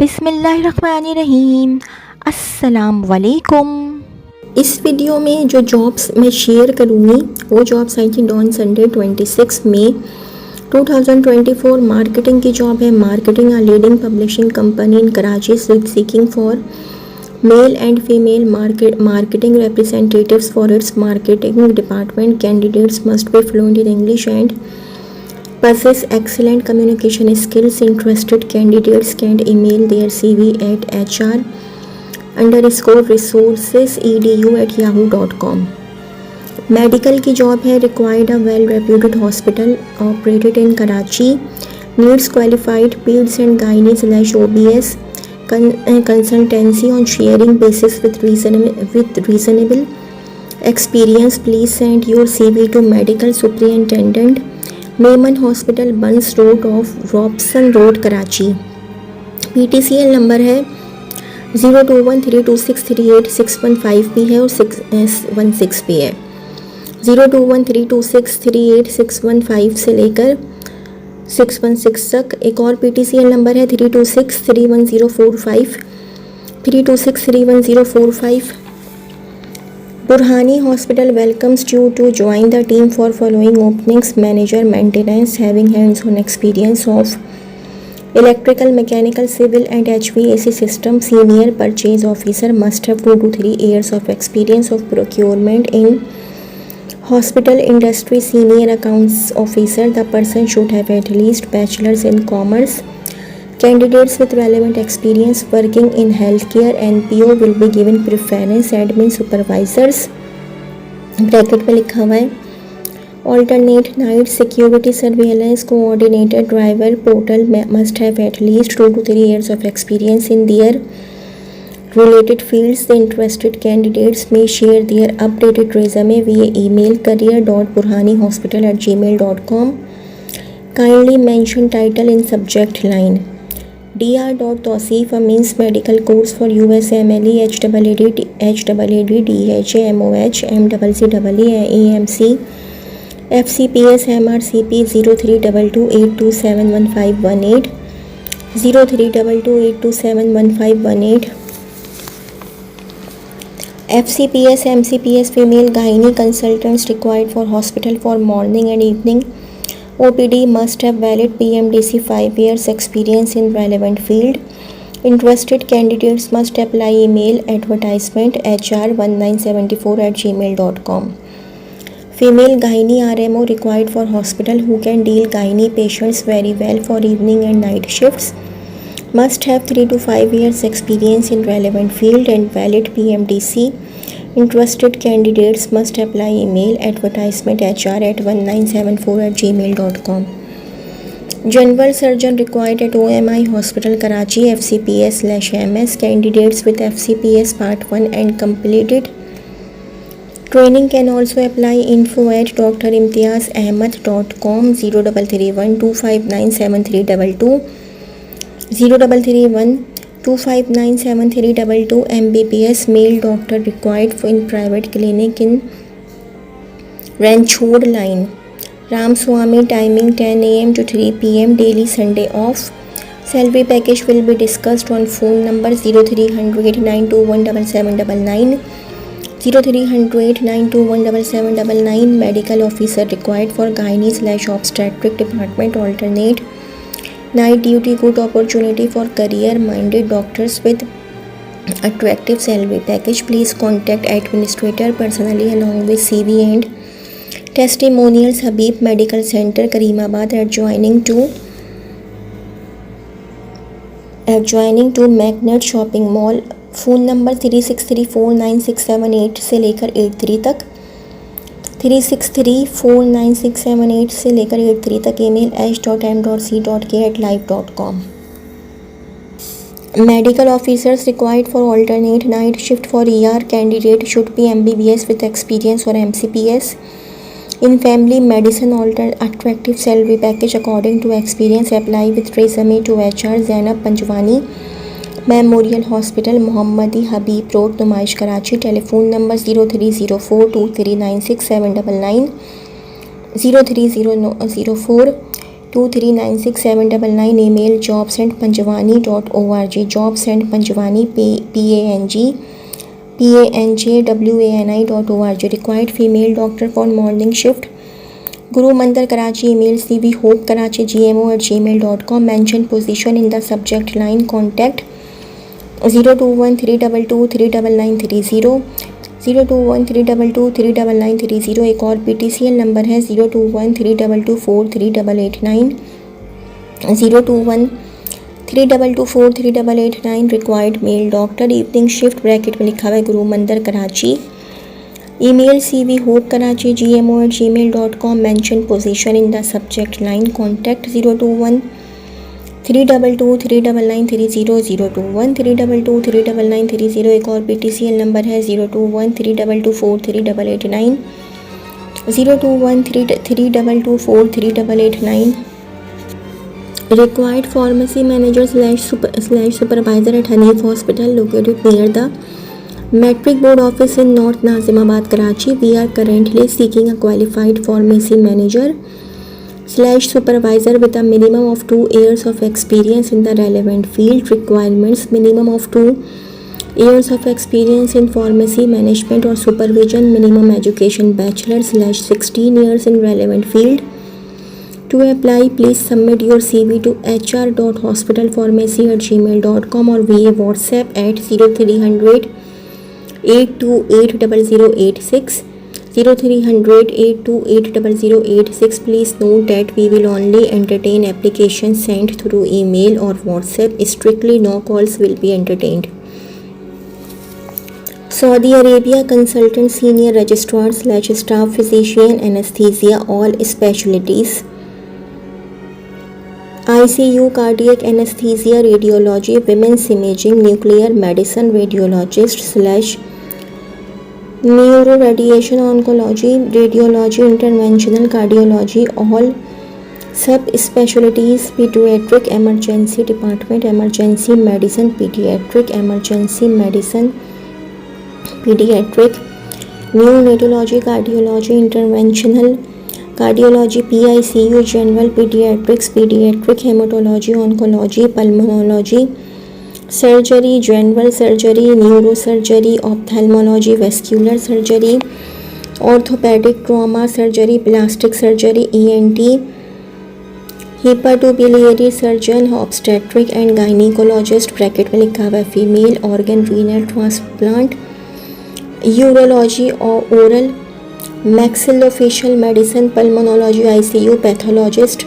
बिस्मिल्लाहिर्रहमानिर्रहीम। अस्सलाम वालेकुम। इस वीडियो में जो जॉब्स मैं शेयर करूँगी वो जॉब्स आई थी ऑन संडे 26 मई 2024। मार्केटिंग की जॉब है। Marketing a leading publishing company in Karachi seeking for male and female marketing representatives for its marketing department. Candidates must be fluent in English and possess excellent communication skills. Interested candidates can email their CV at hr_resources@yahoo.com. Medical की job है। Required a well reputed hospital operated in Karachi. Needs qualified peds and gynae/OBS consultancy on sharing basis with reasonable experience. Please send your CV to medical superintendent, Memon hospital, Burns road off Robson road, Karachi. PTCL number है 0213263865 भी है और 616 भी है। 0213263865 से लेकर 616 तक। एक और PTCL नंबर है 3263105। Burhani Hospital welcomes you to join the team for following openings: manager maintenance, having hands-on experience of electrical, mechanical, civil and HVAC system. Senior purchase officer must have 2 to 3 years of experience of procurement in hospital industry. Senior accounts officer, the person should have at least bachelor's in commerce. Candidates with relevant experience working in healthcare NPO will be given preference. Admin supervisors bracket में लिखा हुआ है alternate night security surveillance coordinator driver portal must have at least 2 to 3 years of experience in their related fields. The interested candidates may share their updated resume via email career.burhanihospital@gmail.com. Kindly mention title in subject line. Dr. Tawseef, a means medical course for USMLE, HAAD, DHA, MOH, MCCEE, AMC, FCPS, MRCP 032282711518, 032282711518. FCPS, MCPS female gynae consultants required for hospital for morning and evening OPD. Must have valid PMDC 5 years experience in relevant field. Interested candidates must apply. Email advertisement hr1974@gmail.com. Female gynae RMO required for hospital who can deal gynae patients very well for evening and night shifts. Must have 3 to 5 years experience in relevant field and valid PMDC. Interested candidates must apply. Email advertisement hr@1974@gmail.com. General surgeon required at OMI Hospital Karachi, FCPS/MS. Candidates with FCPS Part 1 and completed training can also apply. info@drimtiazahmed.com. 0331259732 0331259732. MBBS male doctor required in private clinic in Ranchwood line, Ramswamy. Timing 10 a.m. to 3 p.m. Daily Sunday off. Salary package will be discussed on phone number 0300921799, 0300921799. Medical officer required for gynae/obstetric department. Alternate night duty. Good opportunity for career minded doctors with attractive salary package. Please contact administrator personally along with CV and testimonials. Habib Medical Center, Karimabad, adjoining to Magnet Shopping Mall. Phone number 36349678 से लेकर 83 तक, 36349678 से लेकर 83 तक। Email h.m.c.k@live.com. Medical officers required for alternate night shift for ER. Candidate should be MBBS with experience or MCPS in family medicine. Attractive salary package according to experience. Apply with resume to HR Zainab Panjwani, memorial hospital, Mohammadi Habib road, Numaish, Karachi. Telephone number 0304239679, 0304239679, 2396 email jobsandpanjwani.org jobsandpanjwani panjwani.org required female doctor for morning shift Guru Mandir Karachi email cvhopekarachi@gmail.com mention position in the subject line contact 02132239930 02132239930 एक और PTCL number है 02132243889 02132243889 required mail doctor evening shift bracket में लिखा हुआ है गुरु मंदिर Karachi email cvhopekarachi@gmail.com mention position in the subject line contact 02132239930 02132239930 एक और PTCL नंबर है 02132243889 02132243889 required pharmacy manager / supervisor at Hanif Hospital located near the Metric Board Office in North Nazimabad, Karachi. We are currently seeking a qualified pharmacy manager / supervisor with a minimum of 2 years of experience in the relevant field. Requirements: minimum of 2 years of experience in pharmacy management or supervision, minimum education bachelor / 16 years in relevant field. To apply, please submit your CV to hr.hospitalpharmacy@gmail.com or via WhatsApp at 0300 8280086 0300 8280086. Please note that we will only entertain applications sent through email or WhatsApp. Strictly no calls will be entertained. Saudi Arabia consultant senior registrar / staff physician anesthesia all specialties ICU cardiac anesthesia radiology women's imaging nuclear medicine radiologist / neuroradiation oncology radiology interventional cardiology all subspecialties pediatric emergency department emergency medicine pediatric emergency medicine pediatric neonatology cardiology interventional cardiology PICU general pediatrics pediatric hematology oncology pulmonology surgery general surgery neurosurgery ophthalmology vascular surgery orthopedic trauma surgery plastic surgery ENT hepatobiliary surgeon obstetric and gynecologist bracket में लिखा हुआ है female organ renal transplant urology or oral maxillofacial medicine pulmonology ICU pathologist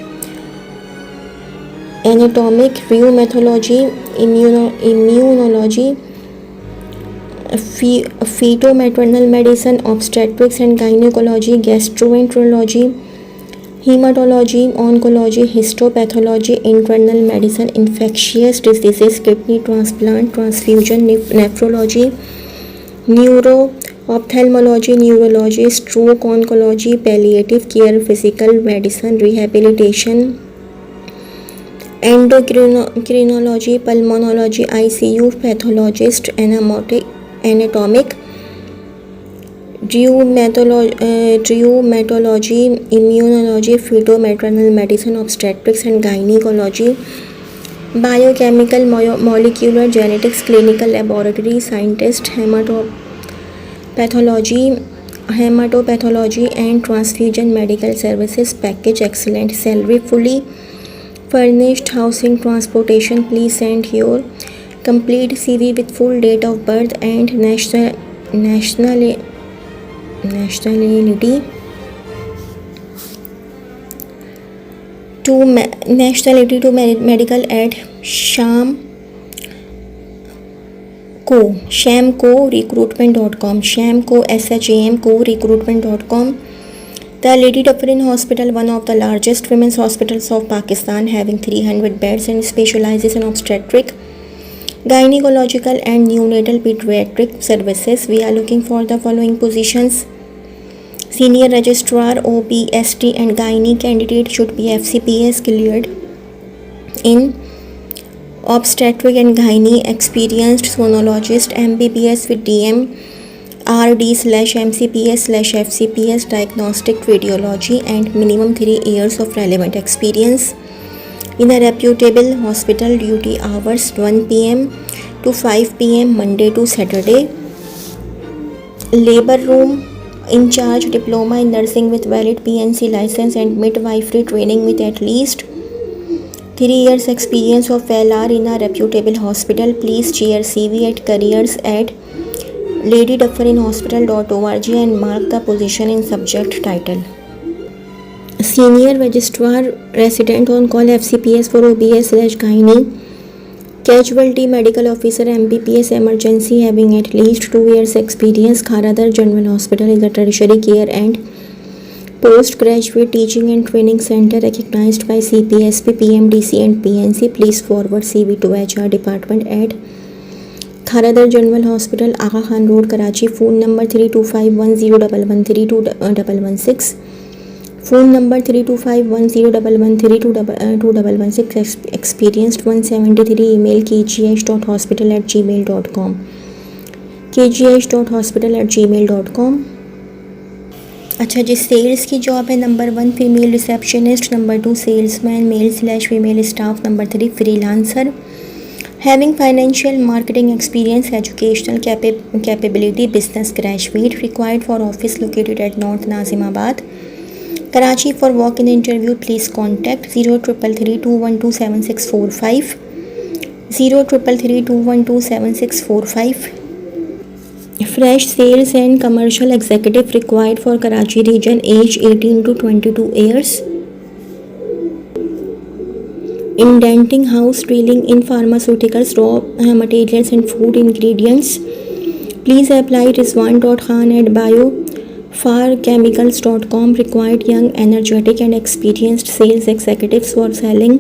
anatomic rheumatology immunology feto-maternal medicine obstetrics and gynecology gastroenterology hematology oncology histopathology internal medicine infectious diseases kidney transplant transfusion nephrology neuro ophthalmology neurology stroke oncology palliative care physical medicine rehabilitation endocrinology pulmonology ICU pathologist anatomic rheumatology immunology feto-maternal medicine obstetrics and gynecology biochemical molecular genetics clinical laboratory scientist hematopathology and transfusion medical services package excellent salary fully furnished housing transportation. Please send your complete CV with full date of birth and nationality to medical at shamco recruitment.com shamco recruitment.com. The Lady Dufferin Hospital, one of the largest women's hospitals of Pakistan, having 300 beds and specializes in obstetric, gynecological and neonatal pediatric services. We are looking for the following positions: Senior Registrar, OPST and Gynae candidate should be FCPS cleared in obstetric and gynae, experienced sonologist, MBBS with DM, RD/MCPS/FCPS diagnostic radiology and minimum 3 years of relevant experience in a reputable hospital. Duty hours 1 p.m. to 5 p.m. Monday to Saturday. Labor room in charge, diploma in nursing with valid PNC license and midwifery training with at least 3 years experience of LR in a reputable hospital. Please share CV at careers@ladydufferinhospital.org and mark the position in subject title. Senior Registrar Resident on Call FCPS for OBS/Gynae. Casualty Medical Officer MBPS Emergency having at least 2 years experience. Kharadar General Hospital is a tertiary care and postgraduate teaching and training center recognized by CPSP, PMDC and PNC. Please forward CV to HR department at Kharadar General Hospital, Aga Khan Road, Karachi. Phone number 325101132116. Phone number 325101132116. Experienced 173. Email kgh.hospital@gmail.com. kgh.hospital@gmail.com. अच्छा जी, sales की job है। Number 1 female receptionist, number 2 salesman male female staff, number 3 freelancer having financial marketing experience, educational capability business graduate, required for office located at north Nazimabad, Karachi. For walk-in interview, please contact 0333212765, 0333212765. Fresh sales and commercial executive required for Karachi region, age 18 to 22 years. Indenting house, dealing in pharmaceuticals, raw materials and food ingredients. Please apply rizwan.khan@biofarchemicals.com. Required young, energetic and experienced sales executives for selling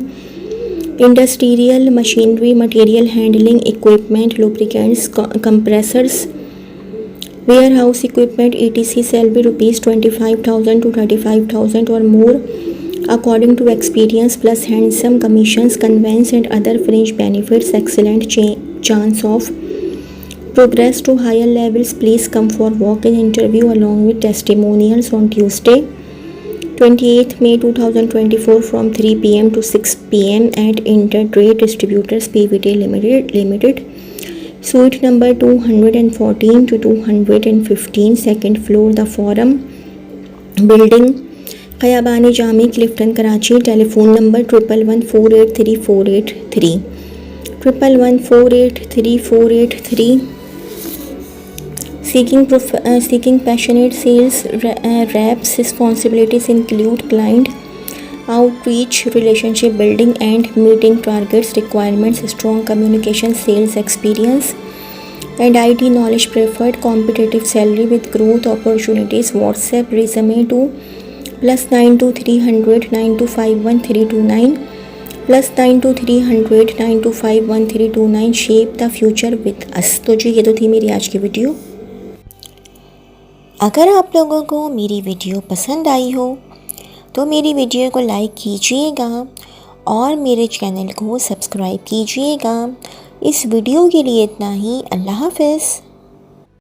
industrial machinery, material handling equipment, lubricants, compressors, warehouse equipment, etc. Salary rupees 25,000 to 35,000 or more according to experience, plus handsome commissions, conveyance and other fringe benefits. Excellent chance of progress to higher levels. Please come for walk-in interview along with testimonials on Tuesday 28th May 2024 from 3 p.m. to 6 p.m. at Intertrade Distributors PVT Limited, suite number 214 to 215, second floor, The Forum Building, Khayabani Jami, Clifton, Karachi. Telephone number 1114834883, 1114834883. Seeking passionate sales reps. Responsibilities include client outreach, relationship building and meeting targets. Requirements: strong communication, sales experience and IT knowledge preferred. Competitive salary with growth opportunities. WhatsApp resume to +92300 9251 +92300 9251 Shape the future with us. तो जी, ये तो थी मेरी आज की video. अगर आप लोगों को मेरी वीडियो पसंद आई हो तो मेरी वीडियो को लाइक कीजिएगा और मेरे चैनल को सब्सक्राइब कीजिएगा। इस वीडियो के लिए इतना ही। अल्लाह हाफ़िज़।